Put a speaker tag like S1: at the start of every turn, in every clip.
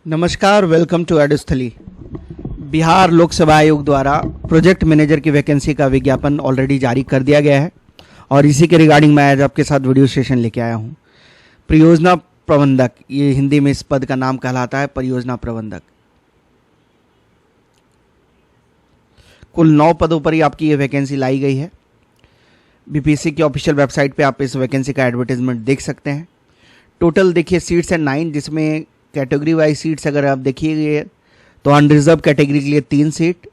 S1: नमस्कार, welcome to एडस्थली। Bihar लोक सेवा आयोग द्वारा प्रोजेक्ट मैनेजर की वैकेंसी का विज्ञापन ऑलरेडी जारी कर दिया गया है और इसी के रिगार्डिंग मैं आज आपके साथ वीडियो सेशन लेके आया हूँ। परियोजना प्रबंधक, ये हिंदी में इस पद का नाम कहलाता है, परियोजना प्रबंधक। कुल 9 पदों पर ही आपकी ये वैकेंसी लाई गई है। बीपीएससी की ऑफिशियल वेबसाइट पे आप इस वैकेंसी का एडवर्टाइजमेंट देख सकते हैं। टोटल देखिए सीट्स है 9, जिसमें कैटेगरी वाइज सीट्स अगर आप देखिए तो अनरिजर्व कैटेगरी के लिए 3 सीट,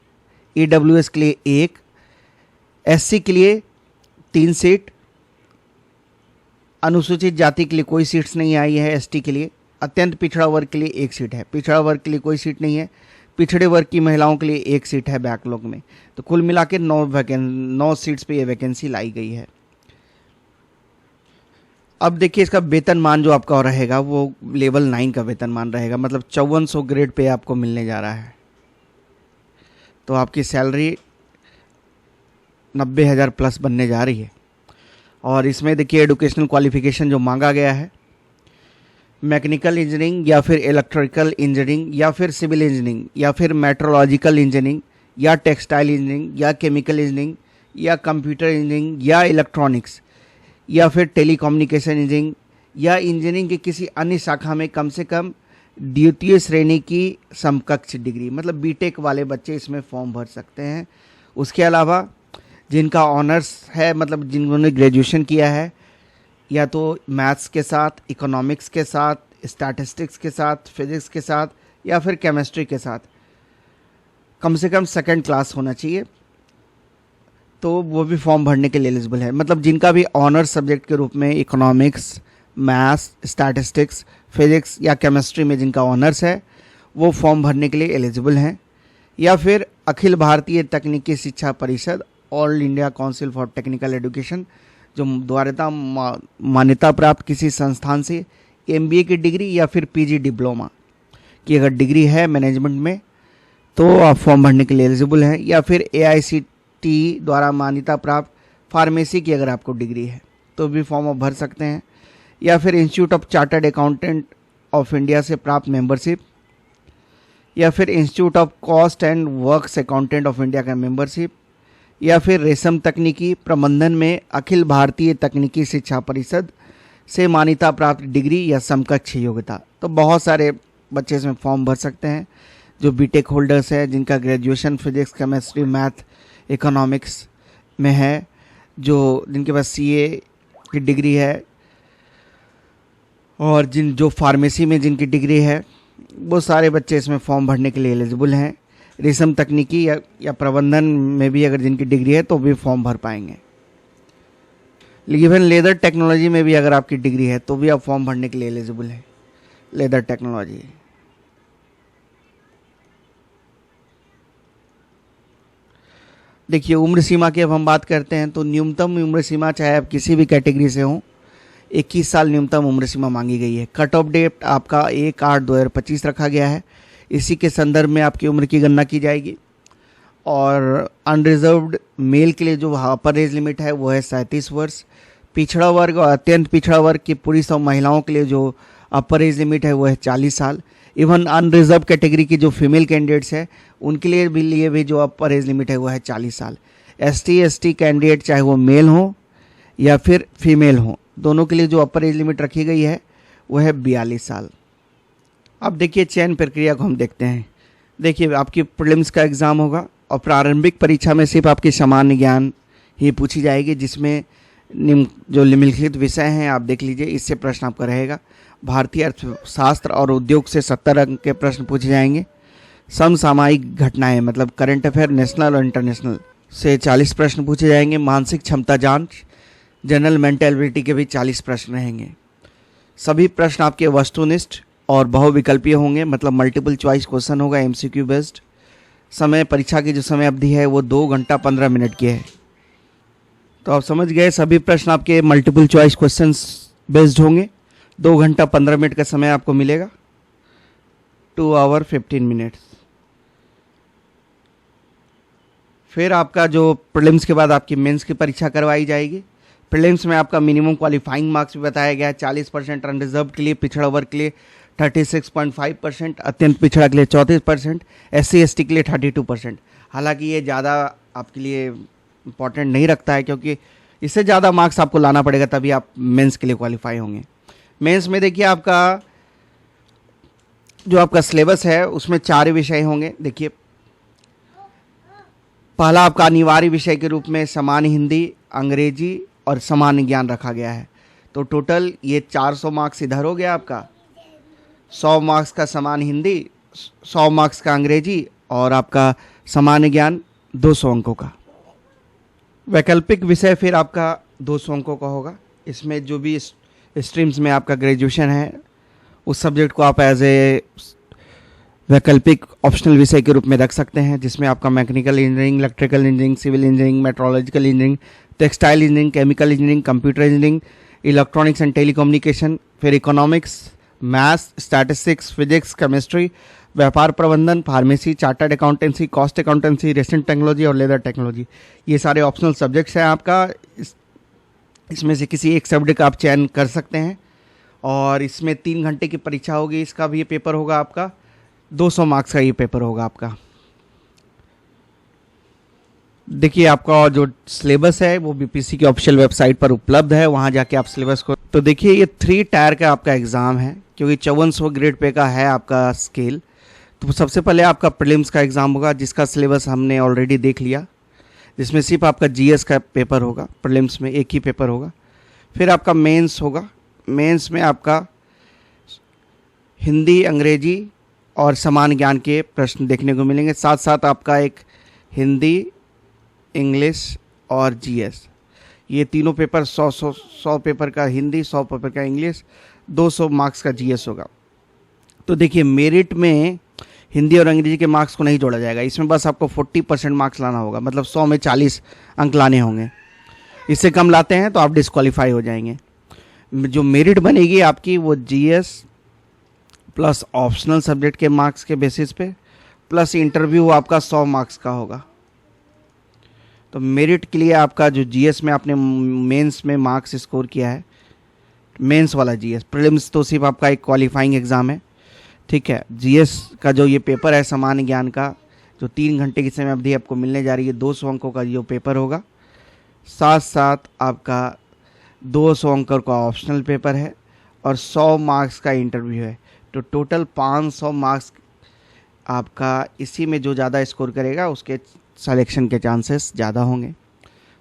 S1: ईडब्ल्यूएस के लिए 1, एससी के लिए 3 सीट, अनुसूचित जाति के लिए कोई सीट्स नहीं आई है, एसटी के लिए, अत्यंत पिछड़ा वर्ग के लिए 1 सीट है, पिछड़ा वर्ग के लिए कोई सीट नहीं है, पिछड़े वर्ग की महिलाओं के लिए 1 सीट है बैकलॉग में। तो कुल मिला के 9 सीट्स पे ये वैकेंसी लाई गई है। अब देखिए इसका वेतनमान जो आपका रहेगा वो लेवल 9 का वेतनमान रहेगा, मतलब 5400 ग्रेड पे आपको मिलने जा रहा है। तो आपकी सैलरी 90,000 प्लस बनने जा रही है। और इसमें देखिए एजुकेशनल क्वालिफिकेशन जो मांगा गया है, मैकेनिकल इंजीनियरिंग या फिर इलेक्ट्रिकल इंजीनियरिंग या फिर सिविल इंजीनियरिंग या फिर मेट्रोलॉजिकल इंजीनियरिंग या टेक्सटाइल इंजीनियरिंग या केमिकल इंजीनियरिंग या कंप्यूटर इंजीनियरिंग या इलेक्ट्रॉनिक्स या फिर टेलीकम्युनिकेशन इंजीनियरिंग या इंजीनियरिंग की किसी अन्य शाखा में कम से कम द्वितीय श्रेणी की समकक्ष डिग्री, मतलब बीटेक वाले बच्चे इसमें फॉर्म भर सकते हैं। उसके अलावा जिनका ऑनर्स है, मतलब जिन्होंने ग्रेजुएशन किया है या तो मैथ्स के साथ, इकोनॉमिक्स के साथ, स्टैटिस्टिक्स के साथ, फिजिक्स के साथ या फिर केमिस्ट्री के साथ कम से कम 2nd क्लास होना चाहिए, तो वो भी फॉर्म भरने के लिए एलिजिबल है। मतलब जिनका भी ऑनर्स सब्जेक्ट के रूप में इकोनॉमिक्स, मैथ्स, स्टैटिस्टिक्स, फिजिक्स या केमिस्ट्री में जिनका ऑनर्स है वो फॉर्म भरने के लिए एलिजिबल हैं। या फिर अखिल भारतीय तकनीकी शिक्षा परिषद, all India council for technical education, जो द्वारा मान्यता प्राप्त किसी संस्थान से एमबीए की डिग्री या फिर पीजी डिप्लोमा की अगर डिग्री है मैनेजमेंट में तो आप फॉर्म भरने के लिए एलिजिबल हैं। या फिर एआईसीटी द्वारा मान्यता प्राप्त फार्मेसी की अगर आपको डिग्री है तो भी फॉर्म आप भर सकते हैं। या फिर institute of chartered accountant of India से प्राप्त मेंबरशिप, या फिर institute of cost and works accountant of India का मेंबरशिप, या फिर रेशम तकनीकी प्रबंधन में अखिल भारतीय तकनीकी शिक्षा परिषद से मान्यता प्राप्त डिग्री या समकक्ष योग्यता। तो बहुत सारे बच्चे इसमें फॉर्म भर सकते हैं जो बीटेक होल्डर्स है, जिनका graduation physics, chemistry, math, economics में है, जिनके पास सीए की डिग्री है और जो फार्मेसी में जिनकी डिग्री है, वो सारे बच्चे इसमें फॉर्म भरने के लिए एलिजिबल हैं। रेशम तकनीकी या प्रबंधन में भी अगर जिनकी डिग्री है तो भी फॉर्म भर पाएंगे। इवन लेदर टेक्नोलॉजी में भी अगर आपकी डिग्री है तो भी आप फॉर्म भरने के लिए एलिजिबल है। लेदर टेक्नोलॉजी, देखिए उम्र सीमा की अब हम बात करते हैं तो न्यूनतम उम्र सीमा, चाहे आप किसी भी कैटेगरी से हों, 21 साल न्यूनतम उम्र सीमा मांगी गई है। कट ऑफ डेट आपका 1/8/2025 रखा गया है। इसी के संदर्भ में आपकी उम्र की गणना की जाएगी। और अनरिजर्व्ड मेल के लिए जो अपर एज लिमिट है वो है 37 वर्ष। पिछड़ा वर्ग और अत्यंत पिछड़ा वर्ग की पूरी सब महिलाओं के लिए जो अपर एज लिमिट है वो है 40 साल। इवन अनरिजर्व कैटेगरी की जो फीमेल कैंडिडेट्स है उनके लिए भी जो अपर एज लिमिट है वो है 40 साल। एसटी कैंडिडेट चाहे वो मेल हो या फिर फीमेल हो, दोनों के लिए जो अपर एज लिमिट रखी गई है वो है 42 साल। अब देखिए चयन प्रक्रिया को हम देखते हैं। देखिए आपकी प्रीलिम्स का एग्ज़ाम होगा और प्रारंभिक परीक्षा में सिर्फ आपकी सामान्य ज्ञान ही पूछी जाएगी, जिसमें जो निम्नलिखित विषय हैं आप देख लीजिए। इससे प्रश्न आपका रहेगा। भारतीय अर्थशास्त्र और उद्योग से 70 अंक के प्रश्न पूछे जाएंगे। समसामयिक घटनाएं, मतलब करंट अफेयर नेशनल और इंटरनेशनल से 40 प्रश्न पूछे जाएंगे। मानसिक क्षमता जांच, जनरल मेंटलिटी के भी 40 प्रश्न रहेंगे। सभी प्रश्न आपके वस्तुनिष्ठ और बहुविकल्पीय होंगे, मतलब मल्टीपल चॉइस क्वेश्चन होगा, एमसीक्यू बेस्ड। समय, परीक्षा की जो समय अवधि है वो 2 घंटा 15 मिनट की है। तो आप समझ गए, सभी प्रश्न आपके मल्टीपल चॉइस क्वेश्चंस बेस्ड होंगे। 2 घंटा 15 मिनट का समय आपको मिलेगा, 2 आवर 15 मिनट्स। फिर आपका जो प्रीलिम्स के बाद आपकी मेंस की परीक्षा करवाई जाएगी। प्रीलिम्स में आपका मिनिमम क्वालिफाइंग मार्क्स भी बताया गया है। 40% अनरिजर्व के लिए, पिछड़ा वर्ग के लिए 36.5%, अत्यंत पिछड़ा के लिए 34%, SC/ST के लिए 32%। हालांकि ये ज़्यादा आपके लिए इम्पोर्टेंट नहीं रखता है, क्योंकि इससे ज़्यादा मार्क्स आपको लाना पड़ेगा तभी आप मेंस के लिए क्वालिफाई होंगे। मेंस में देखिए आपका जो आपका सिलेबस है उसमें 4 विषय होंगे। देखिए, पहला आपका अनिवार्य विषय के रूप में सामान्य हिंदी, अंग्रेजी और सामान्य ज्ञान रखा गया है। तो टोटल ये 400 मार्क्स इधर हो गया आपका, 100 मार्क्स का सामान्य हिंदी, 100 मार्क्स का अंग्रेजी और आपका सामान्य ज्ञान 200 अंकों का। वैकल्पिक विषय फिर आपका 200 अंकों का होगा। इसमें जो भी स्ट्रीम्स में आपका ग्रेजुएशन है उस सब्जेक्ट को आप एज ए वैकल्पिक ऑप्शनल विषय के रूप में रख सकते हैं, जिसमें आपका mechanical engineering, electrical engineering, civil engineering, metrological engineering, textile engineering, chemical engineering, computer engineering, electronics and telecommunication, फिर economics, maths, statistics, physics, chemistry, व्यापार प्रबंधन, pharmacy, chartered accountancy, cost accountancy, recent technology और लेदर टेक्नोलॉजी, ये सारे optional subjects हैं आपका। इसमें से किसी एक सब्जेक्ट का आप चयन कर सकते हैं और इसमें 3 घंटे की परीक्षा होगी। इसका भी ये पेपर होगा आपका 200 मार्क्स का, ये पेपर होगा आपका। देखिए, आपका जो सिलेबस है वो बीपीएससी की ऑफिशियल वेबसाइट पर उपलब्ध है, वहाँ जाके आप सिलेबस को, तो देखिए ये 3 टायर का आपका एग्ज़ाम है, क्योंकि 5400 ग्रेड पे का है आपका स्केल। तो सबसे पहले आपका प्रीलिम्स का एग्ज़ाम होगा, जिसका सिलेबस हमने ऑलरेडी देख लिया, जिसमें सिर्फ आपका जीएस का पेपर होगा। प्रीलिम्स में एक ही पेपर होगा। फिर आपका मेंस होगा। मेंस में आपका हिंदी, अंग्रेजी और सामान्य ज्ञान के प्रश्न देखने को मिलेंगे। साथ साथ आपका एक हिंदी, इंग्लिश और जीएस, ये तीनों पेपर 100 पेपर का हिंदी, 100 पेपर का इंग्लिश, 200 मार्क्स का जीएस होगा। तो देखिए, मेरिट में हिंदी और अंग्रेजी के मार्क्स को नहीं जोड़ा जाएगा। इसमें बस आपको 40% मार्क्स लाना होगा, मतलब 100 में 40 अंक लाने होंगे। इससे कम लाते हैं तो आप डिस्क्वालीफाई हो जाएंगे। जो मेरिट बनेगी आपकी वो जीएस प्लस ऑप्शनल सब्जेक्ट के मार्क्स के बेसिस पे प्लस इंटरव्यू आपका 100 मार्क्स का होगा। तो मेरिट के लिए आपका जो जीएस में आपने मेंस में मार्क्स स्कोर किया है, मेंस वाला जीएस, प्रीलिम्स तो सिर्फ आपका एक क्वालिफाइंग एग्ज़ाम है, ठीक है। जीएस का जो ये पेपर है सामान्य ज्ञान का, जो 3 घंटे की समय अवधि आपको मिलने जा रही है, 200 अंकों का जो पेपर होगा। साथ साथ आपका 200 अंकों का ऑप्शनल पेपर है और 100 मार्क्स का इंटरव्यू है। तो टोटल 500 मार्क्स आपका, इसी में जो ज़्यादा स्कोर करेगा उसके सिलेक्शन के चांसेस ज़्यादा होंगे।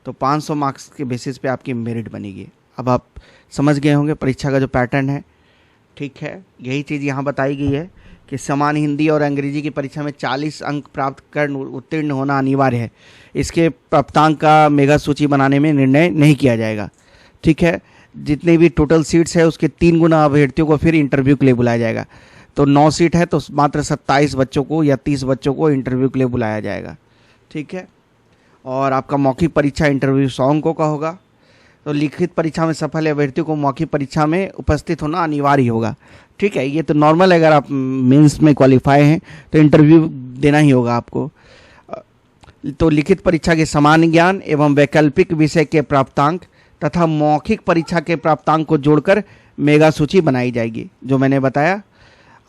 S1: तो 500 मार्क्स के बेसिस पे आपकी मेरिट बनेगी। अब आप समझ गए होंगे परीक्षा का जो पैटर्न है, ठीक है। यही चीज़ यहाँ बताई गई है कि सामान्य हिंदी और अंग्रेजी की परीक्षा में 40 अंक प्राप्त कर उत्तीर्ण होना अनिवार्य है। इसके प्राप्तांक का मेगा सूची बनाने में निर्णय नहीं किया जाएगा, ठीक है। जितने भी टोटल सीट्स है उसके 3 गुना अभ्यर्थियों को फिर इंटरव्यू के लिए बुलाया जाएगा। तो 9 सीट है तो मात्र 27 बच्चों को या 30 बच्चों को इंटरव्यू के लिए बुलाया जाएगा, ठीक है। और आपका मौखिक परीक्षा इंटरव्यू 100 अंकों का होगा। तो लिखित परीक्षा में सफल अभ्यर्थियों को मौखिक परीक्षा में उपस्थित होना अनिवार्य होगा, ठीक है। ये तो नॉर्मल है, अगर आप मेंस में क्वालिफाई हैं तो इंटरव्यू देना ही होगा आपको। तो लिखित परीक्षा के सामान्य ज्ञान एवं वैकल्पिक विषय के प्राप्तांक तथा मौखिक परीक्षा के प्राप्तांक को जोड़कर मेगा सूची बनाई जाएगी। जो मैंने बताया,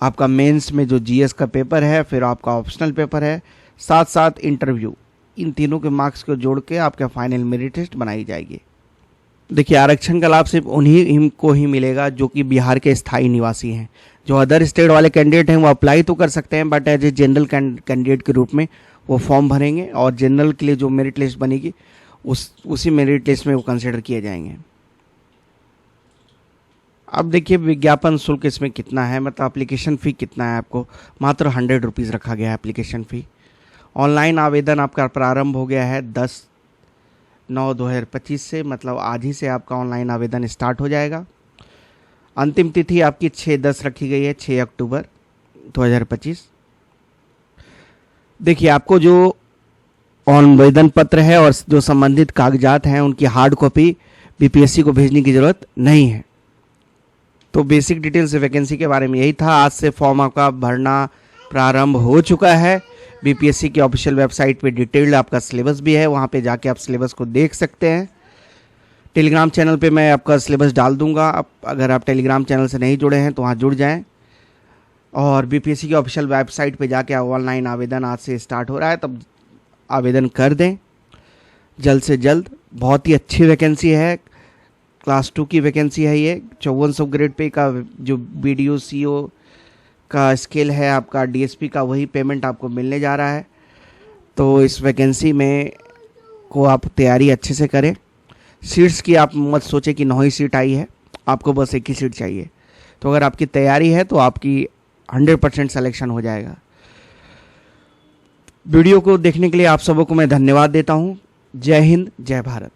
S1: आपका मेंस में जो जीएस का पेपर है, फिर आपका ऑप्शनल पेपर है, साथ साथ इंटरव्यू, इन तीनों के मार्क्स को जोड़ के आपका फाइनल मेरिट लिस्ट बनाई जाएगी। देखिए, आरक्षण का लाभ सिर्फ उन्हीं को ही मिलेगा जो कि बिहार के स्थायी निवासी हैं। जो अदर स्टेट वाले कैंडिडेट हैं वो अप्लाई तो कर सकते हैं, but as a general candidate के रूप में वो फॉर्म भरेंगे और जनरल के लिए जो मेरिट लिस्ट बनेगी उसी मेरिट लिस्ट में वो कंसिडर किए जाएंगे। अब देखिए, विज्ञापन शुल्क इसमें कितना है, मतलब एप्लीकेशन फ़ी कितना है। आपको मात्र 100 रुपीज़ रखा गया है एप्लीकेशन फ़ी। ऑनलाइन आवेदन आपका प्रारंभ हो गया है 10/9/2025 से, मतलब आज ही से आपका ऑनलाइन आवेदन स्टार्ट हो जाएगा। अंतिम तिथि आपकी 6/10 रखी गई है, 6 अक्टूबर 2025। देखिए, आपको जो आवेदन पत्र है और जो संबंधित कागजात हैं उनकी हार्ड कॉपी बीपीएससी को भेजने की ज़रूरत नहीं है। तो बेसिक डिटेल्स वैकेंसी के बारे में यही था। आज से फॉर्म आपका भरना प्रारंभ हो चुका है। बीपीएससी की ऑफिशियल वेबसाइट पे डिटेल्ड आपका सिलेबस भी है, वहाँ पे जाके आप सिलेबस को देख सकते हैं। टेलीग्राम चैनल पे मैं आपका सिलेबस डाल दूंगा। अगर आप टेलीग्राम चैनल से नहीं जुड़े हैं तो वहाँ जुड़ जाएं। और बीपीएससी की ऑफिशियल वेबसाइट पे जाके ऑनलाइन आवेदन आज से स्टार्ट हो रहा है, तब आवेदन कर दें जल्द से जल्द। बहुत ही अच्छी वैकेंसी है, क्लास 2 की वैकेंसी है ये। 5400 ग्रेड पे का जो बीडीओ सीओ का स्केल है आपका, डीएसपी का, वही पेमेंट आपको मिलने जा रहा है। तो इस वैकेंसी में को आप तैयारी अच्छे से करें। सीट्स की आप मत सोचें कि 9 ही सीट आई है, आपको बस 1 ही सीट चाहिए। तो अगर आपकी तैयारी है तो आपकी 100% सिलेक्शन हो जाएगा। वीडियो को देखने के लिए आप सबों को मैं धन्यवाद देता हूँ। जय हिंद, जय भारत।